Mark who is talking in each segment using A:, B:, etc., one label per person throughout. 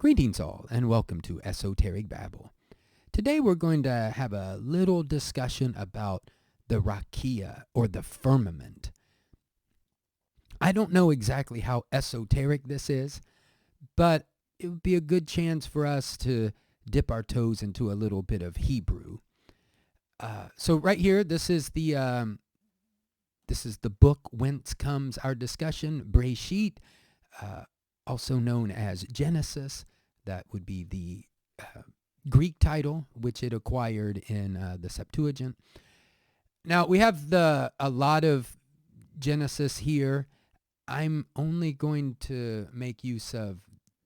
A: Greetings all, and welcome to Esoteric Babble. Today we're going to have a little discussion about the Rakia, or the firmament. I don't know exactly how esoteric this is, but it would be a good chance for us to dip our toes into a little bit of Hebrew. So right here, this is the book whence comes our discussion, Breshit, also known as Genesis. That would be the Greek title, which it acquired in the Septuagint. Now, we have a lot of Genesis here. I'm only going to make use of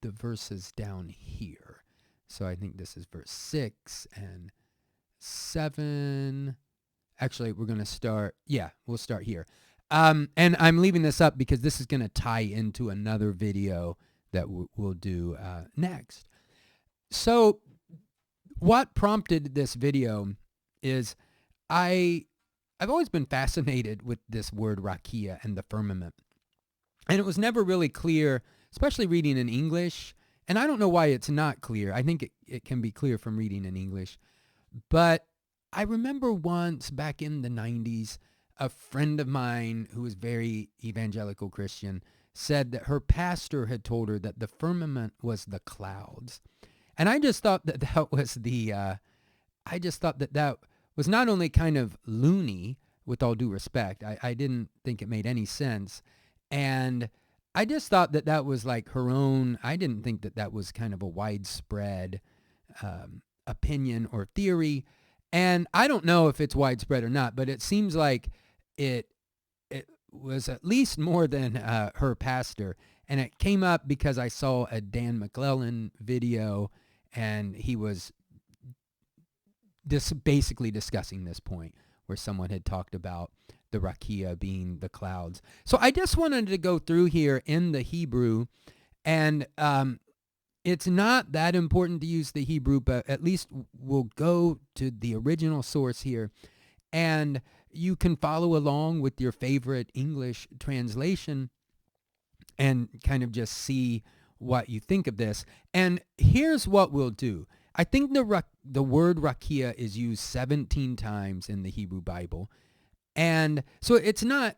A: the verses down here. So I think this is verse 6 and 7. Actually, we're going to start, we'll start here. And I'm leaving this up because this is going to tie into another video that we'll do next. So what prompted this video is I've always been fascinated with this word rakia and the firmament. And it was never really clear, especially reading in English. And I don't know why it's not clear. I think it can be clear from reading in English. But I remember once back in the 90s, a friend of mine who was very evangelical Christian said that her pastor had told her that the firmament was the clouds. And I just thought that that was not only kind of loony, with all due respect. I didn't think it made any sense. And I just thought that was like her own, I didn't think that was kind of a widespread opinion or theory. And I don't know if it's widespread or not, but it seems like it was at least more than her pastor. And it came up because I saw a Dan McClellan video, and he was basically discussing this point where someone had talked about the rakia being the clouds. So I just wanted to go through here in the Hebrew, and it's not that important to use the Hebrew, but at least we'll go to the original source here, and you can follow along with your favorite English translation and kind of just see what you think of this. And here's what we'll do. I think the word rakia is used 17 times in the Hebrew Bible. And so it's not,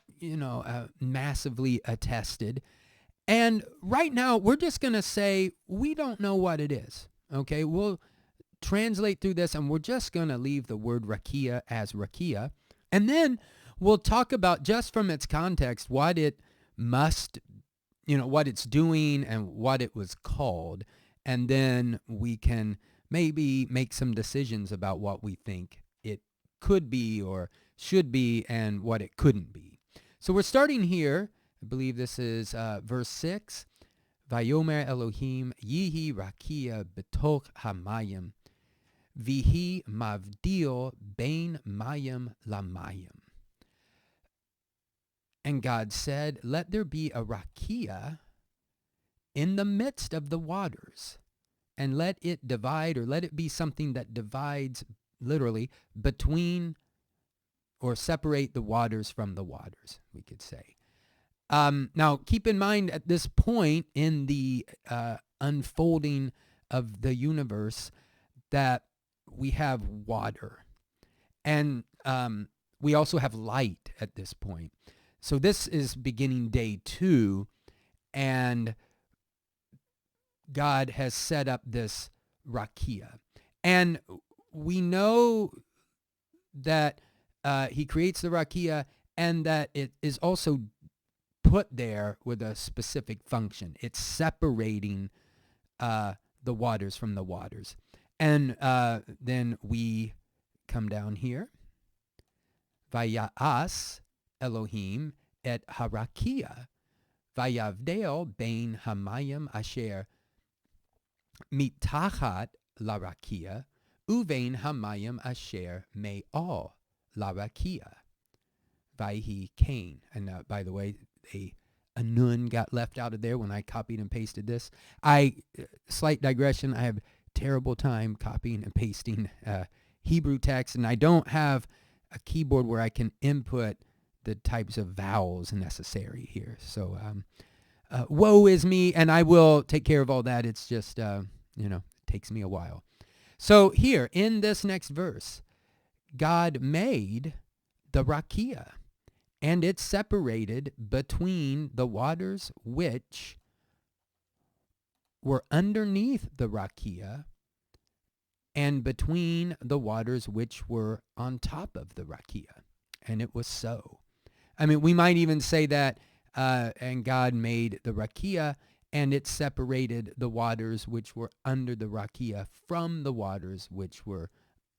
A: massively attested. And right now, we're just going to say we don't know what it is. Okay, we'll translate through this, and we're just going to leave the word rakia as rakia. And then we'll talk about, just from its context, what it must, what it's doing and what it was called. And then we can maybe make some decisions about what we think it could be or should be and what it couldn't be. So we're starting here. I believe this is verse 6. Vayomer Elohim yihi rakia betoch hamayim vihi mavdil bein mayim lamayim. And God said, let there be a rakia in the midst of the waters, and let it divide, or let it be something that divides, literally, between or separate the waters from the waters, we could say. Now, keep in mind at this point in the unfolding of the universe that we have water, and we also have light at this point. So this is beginning day 2, and God has set up this rakia. And we know that he creates the rakia, and that it is also put there with a specific function. It's separating the waters from the waters. And then we come down here. Vaya'as Elohim et harakia, vayavdeo bein hamayim asher mitachat la rakia, uvein hamayim asher me'al la rakia. Vayhi Cain. And by the way, a nun got left out of there when I copied and pasted this. Slight digression, I have terrible time copying and pasting Hebrew text, and I don't have a keyboard where I can input the types of vowels necessary here. So woe is me, and I will take care of all that. It's just, it takes me a while. So here, in this next verse, God made the rakia, and it separated between the waters which were underneath the rakia and between the waters which were on top of the rakia. And it was so. I mean, we might even say that, and God made the rakia, and it separated the waters which were under the rakia from the waters which were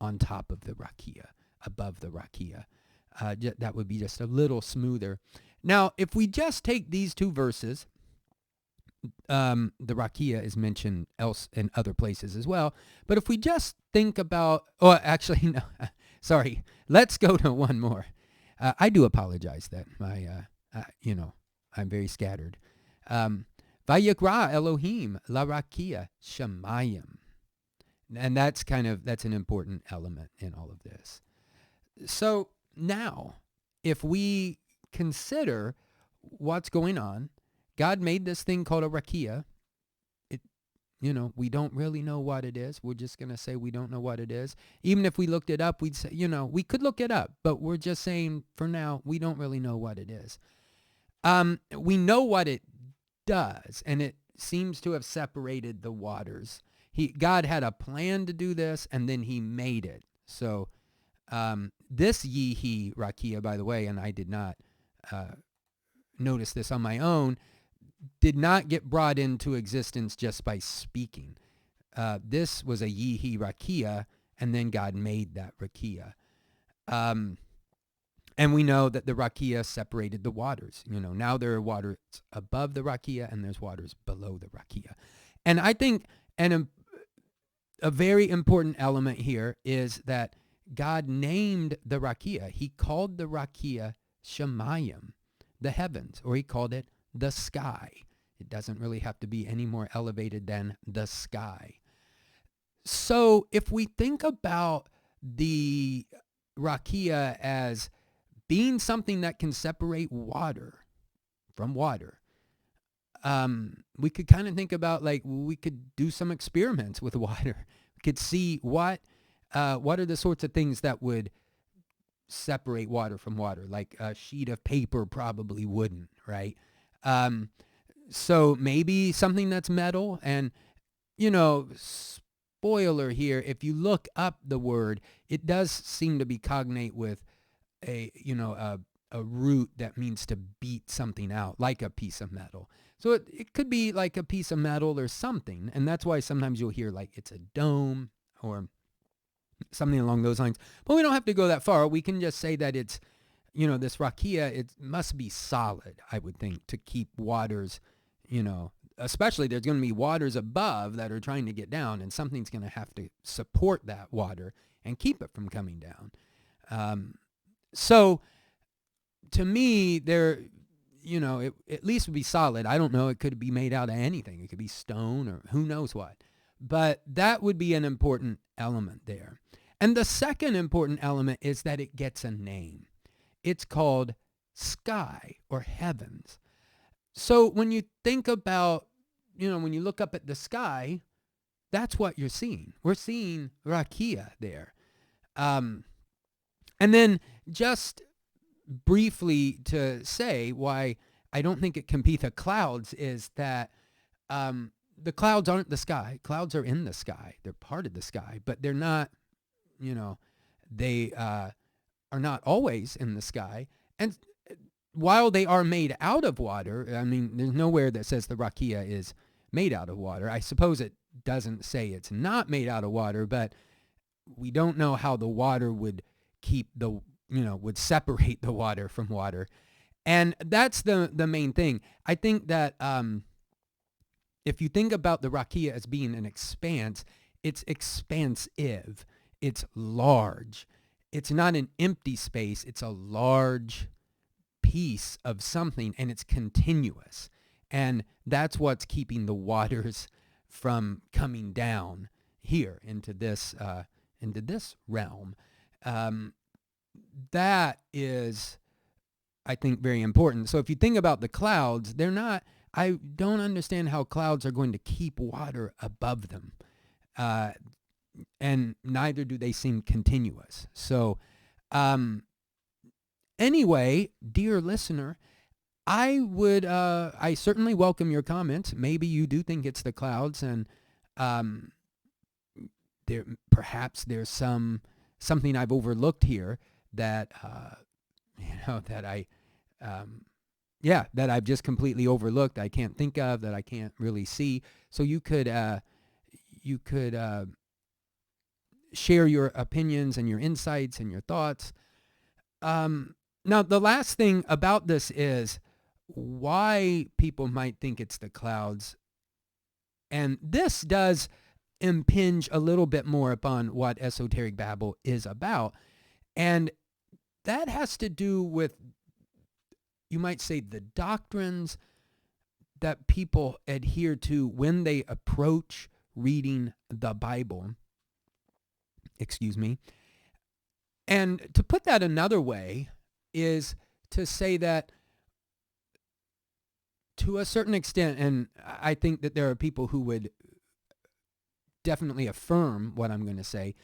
A: on top of the rakia, above the rakia. That would be just a little smoother. Now, if we just take these two verses, the rakia is mentioned else in other places as well. But if we just think about, actually, no, sorry, let's go to one more. I do apologize that I'm very scattered. Vayikra Elohim la rakia shamayim. And that's an important element in all of this. So now, if we consider what's going on, God made this thing called a rakia. We don't really know what it is. We're just going to say we don't know what it is. Even if we looked it up, we'd say, we could look it up, but we're just saying for now, we don't really know what it is. We know what it does, and it seems to have separated the waters. God had a plan to do this, and then he made it. So this Yihi Rakia, by the way, and I did not notice this on my own, did not get brought into existence just by speaking. This was a Yihi Rakia, and then God made that Rakia. And we know that the Rakia separated the waters. Now there are waters above the Rakia, and there's waters below the Rakia. And I think a very important element here is that God named the Rakia. He called the Rakia Shemayim, the heavens, or he called it the sky. It doesn't really have to be any more elevated than the sky. So if we think about the Rakia as being something that can separate water from water, we could kind of think about, like, we could do some experiments with water. We could see what are the sorts of things that would separate water from water. Like a sheet of paper probably wouldn't, right? So maybe something that's metal. And, spoiler here, if you look up the word, it does seem to be cognate with a root that means to beat something out, like a piece of metal. So it could be like a piece of metal or something. And that's why sometimes you'll hear like it's a dome or something along those lines. But we don't have to go that far. We can just say that it's, this rakia, it must be solid, I would think, to keep waters, especially there's going to be waters above that are trying to get down, and something's going to have to support that water and keep it from coming down. So to me, there, it at least would be solid. I don't know. It could be made out of anything. It could be stone or who knows what. But that would be an important element there. And the second important element is that it gets a name. It's called sky or heavens. So when you think about, when you look up at the sky, that's what you're seeing. We're seeing rakia there. And then just briefly to say why I don't think it can be the clouds is that the clouds aren't the sky. Clouds are in the sky. They're part of the sky, but they're not, they are not always in the sky. And while they are made out of water, I mean, there's nowhere that says the rakia is made out of water. I suppose it doesn't say it's not made out of water, but we don't know how the water would keep the, would separate the water from water. And that's the main thing. I think that if you think about the rakia as being an expanse, it's expansive. It's large. It's not an empty space. It's a large piece of something, and it's continuous. And that's what's keeping the waters from coming down here into this realm. That is, I think, very important. So if you think about the clouds, they're not, I don't understand how clouds are going to keep water above them. And neither do they seem continuous. So, anyway, dear listener, I certainly welcome your comments. Maybe you do think it's the clouds, and perhaps there's something I've overlooked here that that that I've just completely overlooked. I can't think of, that I can't really see. So you could share your opinions and your insights and your thoughts. Now, the last thing about this is why people might think it's the clouds. And this does impinge a little bit more upon what esoteric babble is about. And that has to do with, you might say, the doctrines that people adhere to when they approach reading the Bible. Excuse me. And to put that another way is to say that to a certain extent, and I think that there are people who would definitely affirm what I'm going to say,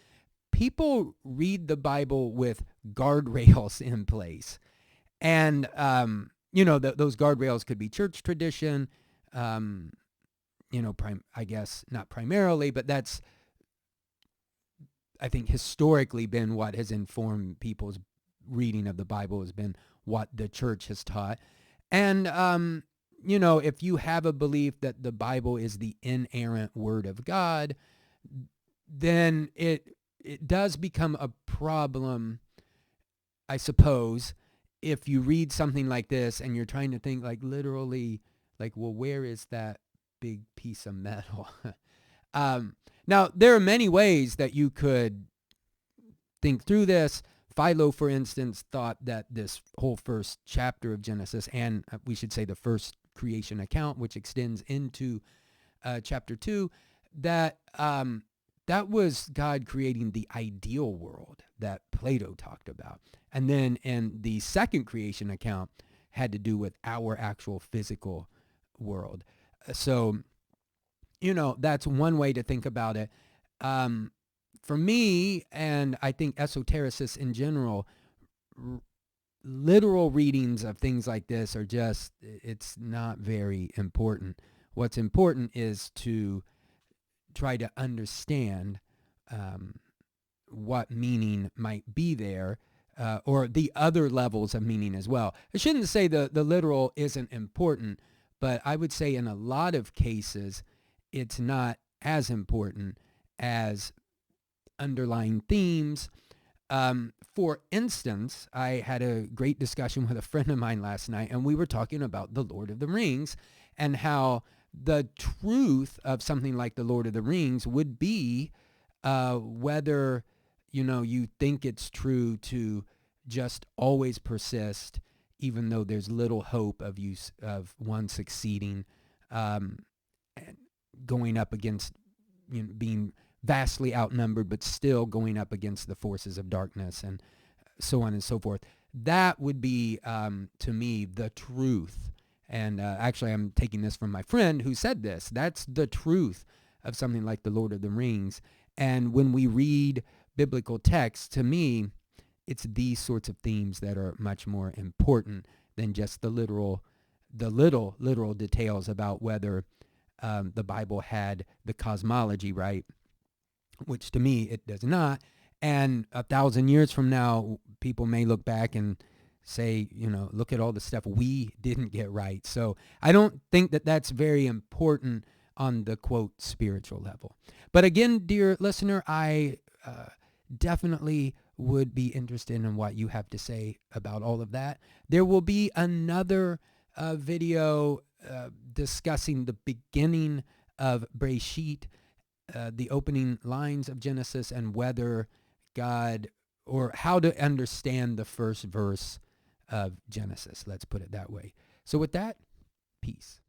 A: people read the Bible with guardrails in place. And, those guardrails could be church tradition, I guess not primarily, but that's, I think, historically been what has informed people's reading of the Bible, has been what the church has taught. And, if you have a belief that the Bible is the inerrant word of God, then it does become a problem, I suppose, if you read something like this and you're trying to think like literally, like, well, where is that big piece of metal? Now, there are many ways that you could think through this. Philo, for instance, thought that this whole first chapter of Genesis, and we should say the first creation account, which extends into chapter 2, that that was God creating the ideal world that Plato talked about. And then in the second creation account had to do with our actual physical world. So, that's one way to think about it. For me, and I think esotericists in general, literal readings of things like this are just, it's not very important. What's important is to try to understand what meaning might be there, or the other levels of meaning as well. I shouldn't say the literal isn't important, but I would say in a lot of cases, it's not as important as underlying themes. For instance, I had a great discussion with a friend of mine last night, and we were talking about the Lord of the Rings and how the truth of something like the Lord of the Rings would be whether, you think it's true to just always persist, even though there's little hope of one succeeding, and going up against, being vastly outnumbered, but still going up against the forces of darkness and so on and so forth. That would be, to me, the truth. And actually, I'm taking this from my friend who said this. That's the truth of something like the Lord of the Rings. And when we read biblical texts, to me, it's these sorts of themes that are much more important than just the literal details about whether the Bible had the cosmology right, which to me it does not. And 1,000 years from now, people may look back and say, look at all the stuff we didn't get right. So I don't think that that's very important on the, quote, spiritual level. But again, dear listener, I definitely would be interested in what you have to say about all of that. There will be another video discussing the beginning of Breshit, the opening lines of Genesis, and whether God, or how to understand the first verse of Genesis. Let's put it that way. So with that, peace.